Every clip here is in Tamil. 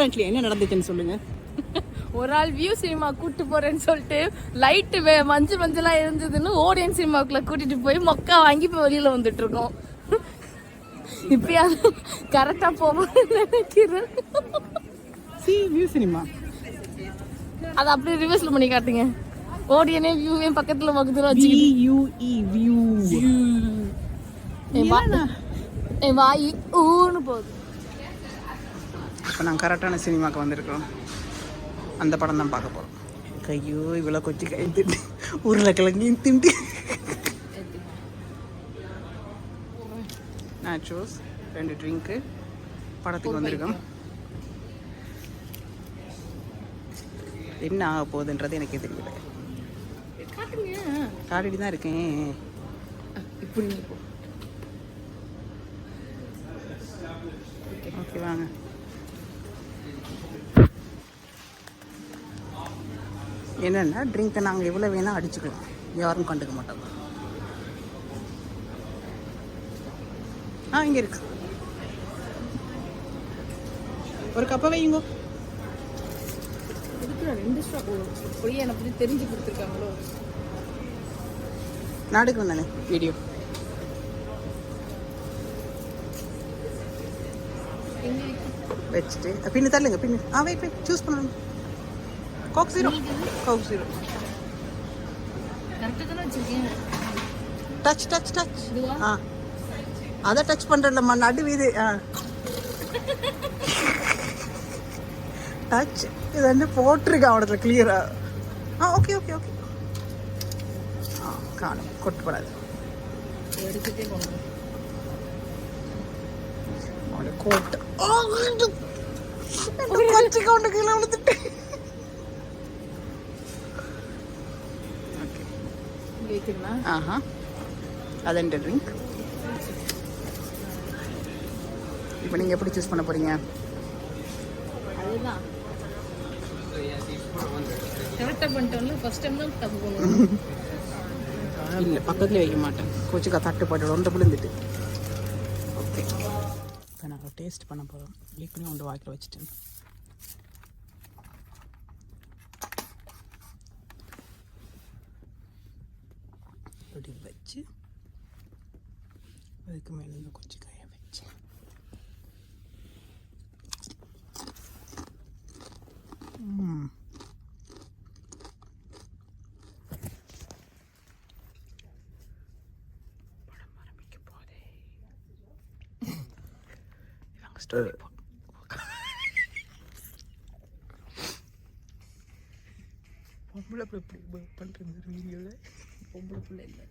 கரண்ட்லி என்ன நடந்துச்சுன்னு சொல்லுங்க. ஒரு ஆள் வியூ சினிமா கூட்டு போறேன்னு சொல்லிட்டு லைட்டு மஞ்சளா இருந்ததுன்னு ஓடியன் சினிமாக்குள்ள கூட்டிட்டு போய் மொக்கா வாங்கி இப்போ வெளியில வந்துட்டு இருக்கோம். இப்பயாவது கரெக்டா போவோம்னு நினைக்கிறேன். வியூ சினிமா அது அப்படியே ரிவர்ஸ்ல பண்ணி காட்டுங்க. ஓடியனே வியூவே பக்கத்துல வச்சு வியூ. என் வாய் ஊன்னு போகுது. இப்போ நாங்கள் கரெக்டான சினிமாவுக்கு வந்திருக்கோம். அந்த படம் தான் பார்க்க போகிறோம். கையோ இவ்வளோ கொச்சி கை திண்டு உருளைக்கிழங்கையும் திண்டு நேச்சுரல்ஸ் 2 ட்ரிங்க்கு படத்துக்கு வந்திருக்கோம். என்ன ஆக போகுதுன்றது எனக்கு தெரியல. காட்டிட்டு தான் இருக்கேன். இப்படி ஓகே வாங்க. என்னென்னா ட்ரிங்க்கை நாங்கள் எவ்வளோ வேணால் அடிச்சுக்கலாம், யாரும் கண்டுக்க மாட்டோம். இங்கே இருக்கு, ஒரு கப்பை வையுங்கோ. இதுக்கு 2 ஸ்டாப் பொடியை என்னை பற்றி தெரிஞ்சு கொடுத்துருக்காங்களோ. நாடுக்கு வந்தானே வீடியோ வச்சுட்டு பின்னு தள்ளுங்க. பின்னு வெயிட் சூஸ் பண்ணணும். Coke zero. கரெக்டாக தானே வச்சுருக்கேன். டச் அதை டச் பண்ணுறலம்மா, நடுவீது. டச் இது வந்து போட்டிருக்கேன் அவனத்தில் கிளியரா. ஓகே காணும், கொட்டுப்படாது. எடுத்துகிட்டே போகணும். கோட்டு கொச்சி கவுண்டு கீழே விழுந்துட்டு. அது எந்த ட்ரிங்க்? இப்போ நீங்கள் எப்படி சூஸ் பண்ண போகிறீங்க? அதுதான் கரெக்டாக பண்ணிட்டோம்ல. ஃபர்ஸ்ட் டைம் தான் தப்பு பண்ணுவோம். இல்லை பக்கத்துலேயே வைக்க மாட்டேன், கொச்சிக்கா தட்டு பாட்டு ஒன்றை விழுந்துட்டு. ஓகே இப்போ நாங்கள் டேஸ்ட் பண்ண போகிறோம். ஏற்கனவே ஒன்று வாய்க்கில் வச்சுட்டேன். இப்படி வச்சு அதுக்கு மேலே இந்த கொச்சிக்காயை வச்சு படம் ஆரம்பிக்க போதே. ஸ்டோரி பொம்பளை எப்படி பண்ணுறது வீடியோவில்? பொம்பளை பிள்ளை இல்லை.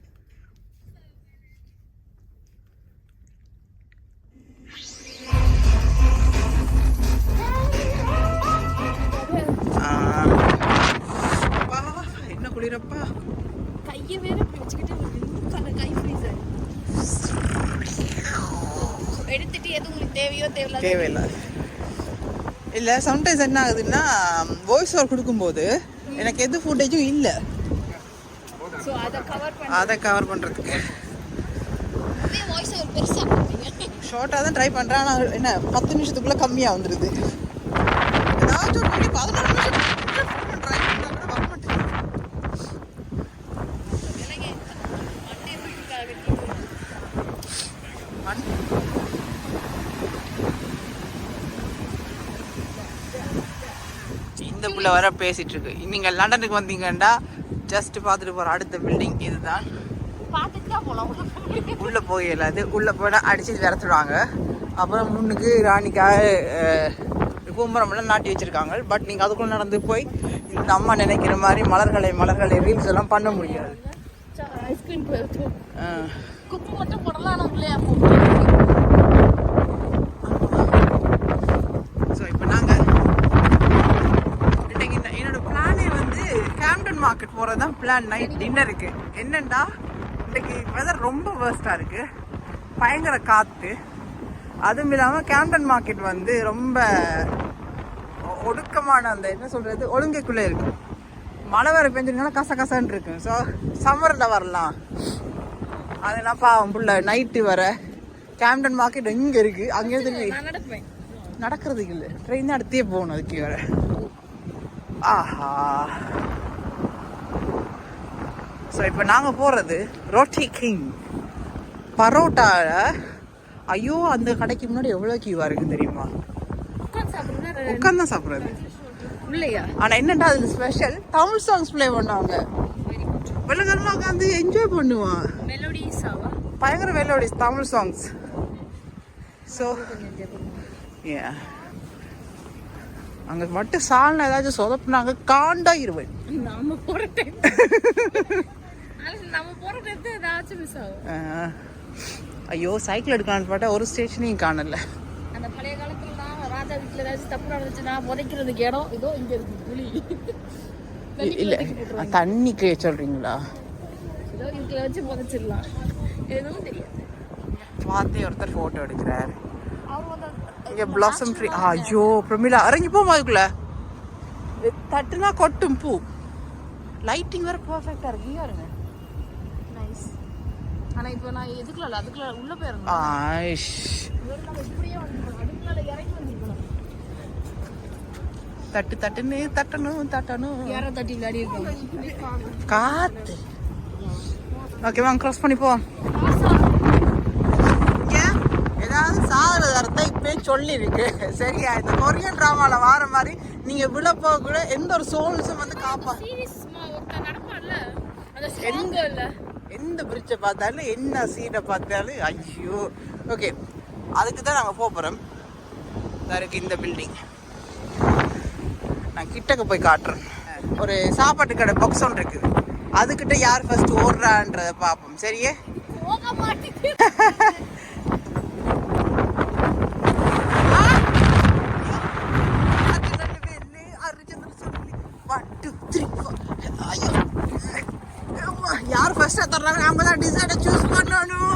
என்ன குளிரப்பா, கையை வேற பிடிச்சிக்கிட்டு கை ஃப்ரீஸ் ஆகி எடுத்துட்டு எது உங்களுக்கு தேவையில்லை. இல்லை சம்டைம்ஸ் என்ன ஆகுதுன்னா வாய்ஸ் ஓவர் கொடுக்கும்போது எனக்கு எது ஃபுட்டேஜும் இல்லை, அதை கவர் பண்ணுறதுக்கு ஷார்ட்டாக தான் ட்ரை பண்ணுறேன். ஆனால் என்ன 10 நிமிஷத்துக்குள்ளே கம்மியாக வந்துடுது. ஏதாச்சும் 14 நிமிஷம் ட்ரை பண்ணுறா கூட வர மாட்டேங்குது. இந்த புள்ள வர பேசிட்டு இருக்கு. நீங்கள் லண்டனுக்கு வந்தீங்கன்னா ஜஸ்ட் பார்த்துட்டு போகிற அடுத்த பில்டிங் இதுதான். உள்ளே போயிடலாது. உள்ளே போனால் அடிச்சு விரத்துடுவாங்க. அப்புறம் முன்னுக்கு ராணிக்காக பூமரம்லாம் நாட்டி வச்சுருக்காங்க. பட் நீங்கள் அதுக்குள்ளே நடந்து போய் இந்த அம்மா நினைக்கிற மாதிரி மலர்களை ரீல்ஸ் எல்லாம் பண்ண முடியாது. ஸோ இப்போ நாங்கள் என்னோட பிளானே வந்து கேம்டன் மார்க்கெட் போகிறது தான் பிளான். நைட் டின்னருக்கு என்னென்னா இன்றைக்கி வெதர் ரொம்ப வேர்ஸ்ட்டாக இருக்குது, பயங்கர காற்று. அதுவும் இல்லாமல் கேம்டன் மார்க்கெட் வந்து ரொம்ப ஒடுக்கமான அந்த என்ன சொல்கிறது ஒழுங்கைக்குள்ளே இருக்கும். மழை வேறு பெஞ்சிருந்தாலும் கசகசன்னு இருக்கும். ஸோ சம்மரில் வரலாம். அதெல்லாம் பாவம் புள்ள நைட்டு வர கேம்டன் மார்க்கெட் எங்கே இருக்குது அங்கேருந்து நடக்கிறதுக்கு இல்லை, ட்ரெயின் தான் எடுத்தே போகணும் அதுக்கு வேற. ஆஹா. ஸோ இப்போ நாங்கள் போகிறது ரோட்டி கிங் பரோட்டா. ஐயோ, அந்த கடைக்கு முன்னாடி எவ்வளோ கியூவாக இருக்குது தெரியுமா? உட்காந்து தான் சாப்பிட்றது இல்லையா? ஆனால் என்னடா அதில் ஸ்பெஷல் தமிழ் சாங்ஸ் ப்ளே பண்ணுவாங்க. வெள்ளக்காரலாம் உட்காந்து என்ஜாய் பண்ணுவான். பயங்கர மெலோடிஸ் தமிழ் சாங்ஸ். ஸோ அங்கே மட்டும் சால்னா ஏதாச்சும் சொதப்புனாங்க காண்டாயிருவேன். நம்ம போகிற டைம் ஏதாச்சும் மிஸ் ஆகும். ஐயோ, சைக்கிள் எடுக்கலான்னு பார்த்தா ஒரு ஸ்டேஷனையும் காணல. அந்த பழைய காலத்துல தான் ராஜா வீட்டில் ஏதாச்சும் தப்பு நடந்துச்சுன்னா புதைக்கிறதுக்கு இடம் இதோ இங்க இருக்கு. புலி இல்லை, தண்ணிக்கு சொல்றீங்களா? ஏதோ இதுல வச்சு புதைச்சிடலாம், எதுவும் தெரியாது. பார்த்தே ஒருத்தர் ஃபோட்டோ எடுக்கிறார். இங்கே பிளாசம் ட்ரீ. ஐயோ பிரமிளா, இறங்கி போமா அதுக்குள்ள. தட்டுனா கொட்டும் பூ. லைட்டிங் வேற பர்ஃபெக்டா இருக்கு. இங்க இருங்க. நைஸ். ஆனா இப்போ நான் எதுக்குள்ள அதுக்குள்ள உள்ள போயிரணும். ஆயிஷ். நம்ம இப்படியே வந்துறோம். அதுக்குள்ள இறங்கி வந்துறோம். தட்டு தட்டுன்னு தட்டணும். யாரோ தட்டி விளையாடி இருக்காங்க. காத்து. ஓகே வாங்க, கிராஸ் பண்ணி போவோம். ஏதாவது சாகிறத இப்பே சொல்லி இருக்கு சரியா? இந்த கொரியன் டிராமால வார மாதிரி நீங்க விழப்போ கூட எந்த ஒரு சோல்ஸும் வந்து காப்பா. எந்த பிரிட்ஜை பார்த்தாலும் என்ன சீட்டை பார்த்தாலும் ஐயோ. ஓகே, அதுக்கு தான் நாங்கள் போகிறோம். இருக்கு இந்த பில்டிங். நான் கிட்டக்க போய் காட்டுறேன். ஒரு சாப்பாட்டு கடை பாக்ஸ் ஒன்று இருக்குது. அதுக்கிட்ட யார் ஃபர்ஸ்ட் ஓடுறான்றதை பார்ப்போம். சரியே? யார் ஃபர்ஸ்டா தர்றாங்க நம்ம தான் டிசைனை சூஸ் பண்ணணும்.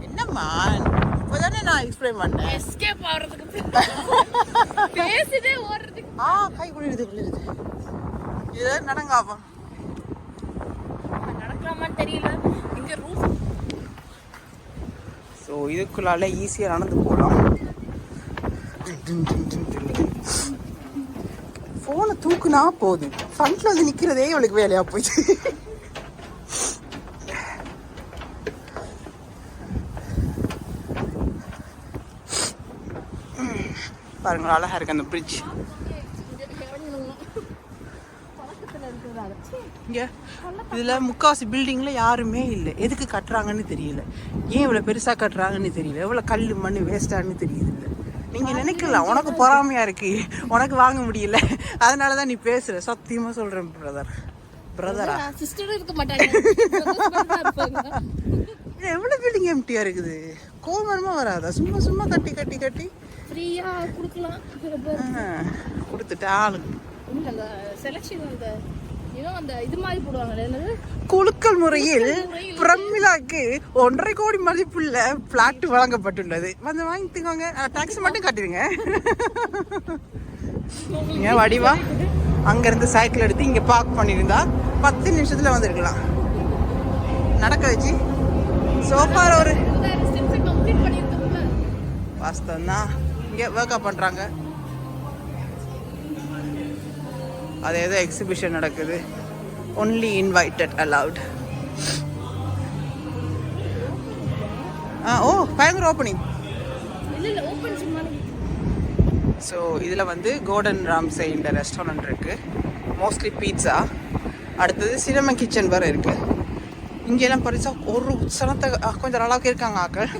என்னம்மா இப்போதானே நான் எக்ஸ்பிளைன் பண்ணேன். எஸ்கேப் ஆகிறதுக்கு பேசிட்டே ஓடுறதுக்கு. கை குளிருது. இது நடங்காப்போம். நடக்கலாமான்னு தெரியல. இங்க ரூஃப். ஸோ இதுக்குள்ளால ஈஸியாக நடந்து போகலாம். ஃபோனை தூக்குனா போதும், ஃப்ரண்ட்ல வந்து நிற்கிறதே இவளுக்கு வேலையாக போயிடுச்சு. பாருங்களா, அழகா இருக்கு அந்த பிரிட்ஜ். இங்கே இதில் முக்காவாசி பில்டிங்கில் யாருமே இல்லை. எதுக்கு கட்டுறாங்கன்னு தெரியல, ஏன் இவ்வளோ பெருசாக கட்டுறாங்கன்னு தெரியல, எவ்வளோ கல் மண் வேஸ்டான்னு தெரியுது. இல்லை நீங்கள் நினைக்கலாம் உனக்கு பொறாமையாக இருக்கு, உனக்கு வாங்க முடியல, அதனால தான் நீ பேசுகிற. சத்தியமாக சொல்கிறேன் பிரதரா. சிஸ்டரும் இருக்க மாட்டாங்க. எவ்வளோ பில்டிங் எம்டியாக இருக்குது. கோவரமாக வராதா? சும்மா கட்டி ஃப்ரீயா கொடுக்கலாம். கொடுத்துட்டு ஆளுங்க அந்த செலக்ஷன் அந்த இது மாதிரி போடுவாங்க. என்னது குலுக்கல் முறையில் பிரமிளாக்கு 1.5 கோடி மதிப்புள்ள பிளாட் வழங்கப்பட்டுள்ளது. வந்து வாங்கிட்டுக்கோங்க, டாக்ஸ் மட்டும் கட்டிடுங்க. ஏன் வடிவா அங்கேருந்து சைக்கிள் எடுத்து இங்கே பார்க் பண்ணியிருந்தா 10 நிமிஷத்தில் வந்துருக்கலாம். நடக்க வச்சு சோஃபார் ஒரு வாஸ்தவம் தான். இங்கே ஒர்க் அப் பண்ணுறாங்க. அது ஏதோ எக்ஸிபிஷன் நடக்குது. Only invited allowed. பயங்கர ஓப்பனிங். ஸோ இதில் வந்து கோர்டன் ராம்சே இந்த ரெஸ்டாரண்ட் இருக்குது. Mostly pizza. அடுத்தது சினமன் கிச்சன் வேறு இருக்குது. இங்கெல்லாம் பரிசாக ஒரு சனத்தை கொஞ்சம் நல்லாவுக்கு இருக்காங்க ஆக்கள்.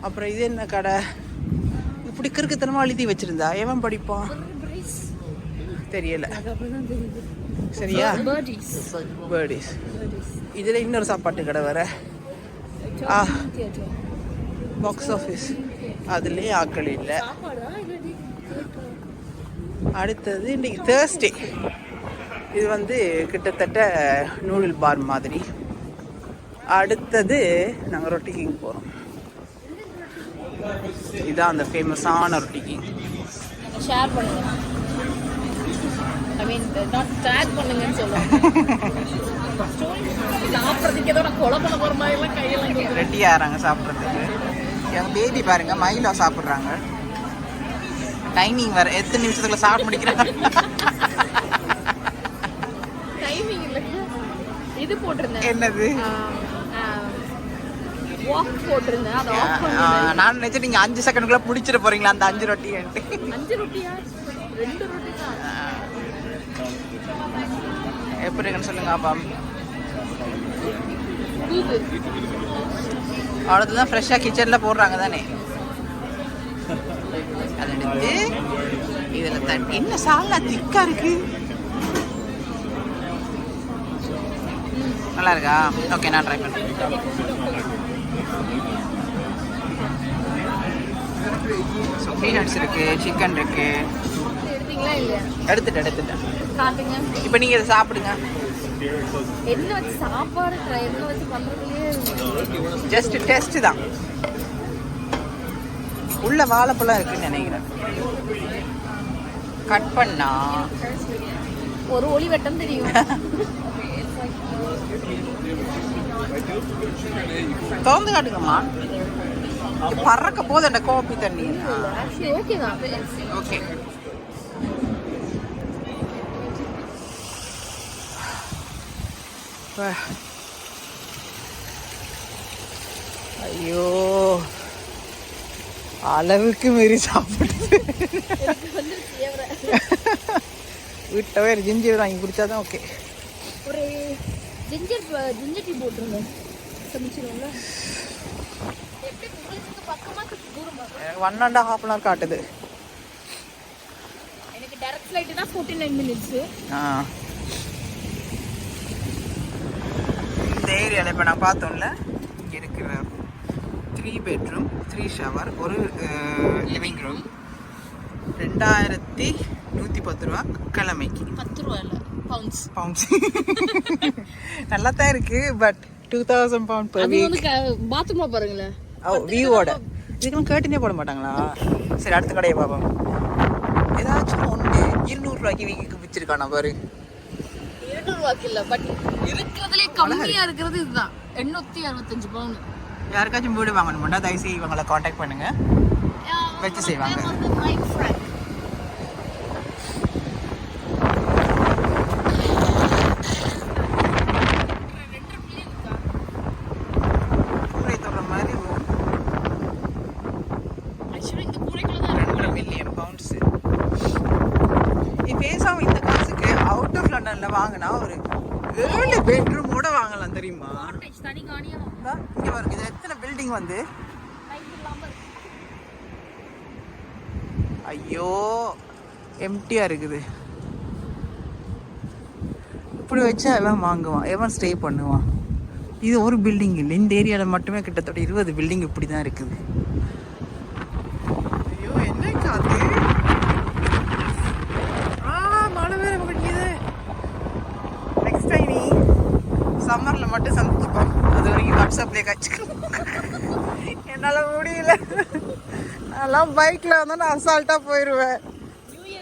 அப்புறம் இது என்ன கடை இப்படி கிறுக்குத்தனமாக எழுதி வச்சுருந்தா எவன் படிப்பான் தெரியல. சரியா? பேர்டிஸ். இதில் இன்னொரு சாப்பாட்டு கடை வேற. பாக்ஸ் ஆஃபீஸ் அதுலேயே ஆக்கள் இல்லை. அடுத்தது இன்னைக்கு தேர்ஸ்டே. இது வந்து கிட்டத்தட்ட நூடுல் பார் மாதிரி. அடுத்தது நாங்கள் ரொட்டி கிங் போகிறோம். இதுதான் அந்த ஃபேமஸான ரொட்டி கிங். ஷேர் பண்ணுங்க. நாட் டேக் பண்ணுங்கன்னு சொல்லுவாங்க. நான் பிரதிக்கு ஏதோ நான் கொலை பண்ண போகிற மாதிரிலாம் கை ரெடி ஆகிறாங்க சாப்பிட்றதுக்கு. எங்கள் பேபி பாருங்க மைலோ சாப்பிட்றாங்க. டைமிங் வேறு எத்தனை நிமிஷத்துக்குள்ள சாப்பிட முடிக்கிறாங்க. டைமிங் இல்லை, இது போட்டிருந்தேன். என்னது? வாக் போட்டிருந்தேன். அதை ஆஃப் பண்ணி நான் நினைச்சேன் நீங்கள் 5 செகண்டுக்குள்ளே பிடிச்சிட போகிறீங்களா அந்த 5 ரொட்டின்ட்டு. 5 ரொட்டியா? 2 ரொட்டி தான். எப்படி இருக்குன்னு சொல்லுங்க அப்பா. அவ்வளோதான் ஃப்ரெஷ்ஷாக கிச்சனில் போடுறாங்க தானே. அது எடுத்து இதில் தண்ணி என்ன சாலா திக்கா இருக்கு. நல்லா இருக்கா? ஓகே, நான் ட்ரை பண்ணுறேன். ஸோ பீனட்ஸ் இருக்கு, சிக்கன் இருக்கு. எடுத்தீங்களா இல்லையா? எடுத்துட்டேன். காட்டுங்க. இப்போ நீங்கள் இதை சாப்பிடுங்க. என்ன வச்சு சாப்பாடு என்ன வச்சு பண்றதுலயே ஜஸ்ட் டெஸ்ட் தான். உள்ள வாழைப்பழம் இருக்குன்னு நினைக்கிறேன். கட் பண்ணா ஒரு ஒளி வெட்டம் தெரியும். திறந்து காட்டுங்கம்மா. பறக்க போது அந்த கோப்பி தண்ணி. ஓகே தான். ஓகே. ஐயோ, அளவுக்கு மீறி சாப்பிடுது. வீட்டவே ஜிஞ்சர் வாங்கி குடிச்சாதான் ஓகே. ஒரு ஜிஞ்சர் டீ போட்டுருங்க. சமைச்சிருவோம்ல. 1.5 hour காட்டுது. எனக்கு டைரக்ட் ஃளைட் தான் 49 minutes. இந்த ஏரியாவில் இப்போ நான் பார்த்தோம்ல, இங்கே இருக்கிற 3 bedroom 3 shower ஒரு லிவிங் ரூம் 2110 ரூபா கிழமைக்கு. 10 ரூபா இல்லை, பவுண்ட்ஸ். நல்லா தான் இருக்கு. But 2000 pound per week. பாத்ரூமா பாருங்களேன். வியூவோட இதுக்கெல்லாம் கேட்டுனே போட மாட்டாங்களா? சரி, அடுத்த கடையை பார்ப்போம். ஏதாச்சும் ஒன்று 200 ரூபாய்க்கு வீக்கு விச்சிருக்கானா பாரு. 200 ரூபாய்க்கு இல்லை, பட் இருக்கிறதுலே கம்மியா இருக்கிறது இதுதான். 865 பவுன். யாருக்காச்சும் வீடு வாங்கணும்னா தயவுசெய்து இவங்களை காண்டாக்ட் பண்ணுங்க, வச்சு செய்வாங்க. வாங்கினா ஒரு 7 பெட்ரூமோட வாங்கலாம் தெரியுமா? இங்க பாருங்க, இது எத்தனை பில்டிங் வந்து. ஐயோ, எம்டியா இருக்குது. இப்படி வச்சா எவன் வாங்குவான், எவன் ஸ்டே பண்ணுவான்? இது ஒரு பில்டிங் இல்லை, இந்த ஏரியாவில் மட்டுமே கிட்டத்தட்ட 20 பில்டிங் இப்படி தான் இருக்குது. ஐயோ, என்ன காத்து. மழை வேற முடியுது. நெக்ஸ்ட் டைம் நீ சம்மரில் மட்டும் சந்திப்போம். அது வரைக்கும் வாட்ஸ்அப்லேயே காய்ச்சிக்கலாம். என்னால் முடியல. நான்லாம் பைக்கில் வந்து நான் அசால்ட்டாக போயிடுவேன். நியூ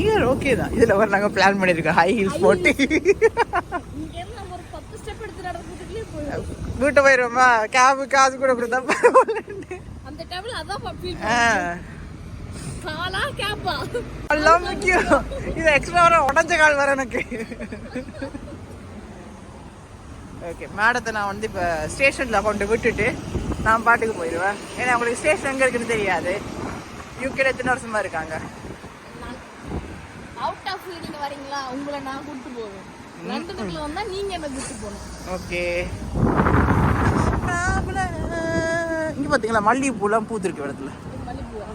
இயர் ஓகே தான். இதில் வர நாங்கள் பிளான் பண்ணியிருக்கோம் ஹை ஹீல்ஸ் போட்டு வீட்டை போயிடுவோமா? கேபு காசு கூட கொடுத்தா எல்லாம் முக்கியம். இது எக்ஸ்ட்ரா வர உடஞ்ச கால் வர எனக்கு. ஓகே, மேடத்தை நான் வந்து இப்போ ஸ்டேஷனில் கொண்டு விட்டுட்டு நான் பாட்டுக்கு போயிடுவேன். ஏன்னா உங்களுக்கு ஸ்டேஷன் எங்கே இருக்குன்னு தெரியாது. யூகேல எத்தனை வருஷமா இருக்காங்க. அவுட் ஆஃப் நீங்க வரீங்களா, உங்களை நான் கூட்டிட்டு போவேன். லண்டனுக்குள்ள வந்தா நீங்க என்ன கூட்டிட்டு போணும். ஓகே. இங்க பாத்தீங்களா மல்லிகைப்பூலாம் பூத்திருக்கு இடத்துல. மல்லிகைப்பூவா?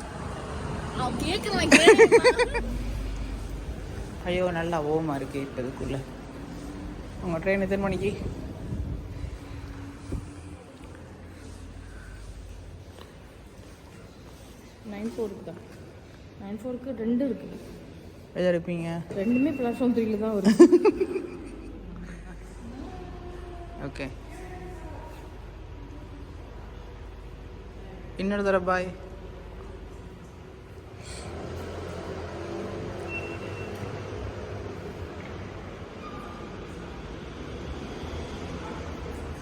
கேக்குறேன். ஐயோ, நல்லா ஓமா இருக்கு இப்பதுக்குள்ள. உங்க ட்ரெயின் எத்தனை மணிக்கு? 9:04 தான். 9:04க்கு 2 இருக்கு. எதா இருப்பீங்க? ரெண்டுமே பிளாட்ஃபார்ம் 3ல தான் வரும். ஓகே, இன்னொரு தடவை பாய்.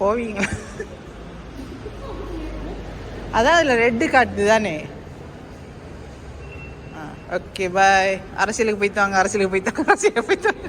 போவீங்க அதான் அதில் ரெட்டு காட்டுது தானே. Okay bye. அரசியலுக்கு போய்த்தாங்க, அரசியலுக்கு போய்த்தாங்க, அரசியலுக்கு போய்த்தாங்க.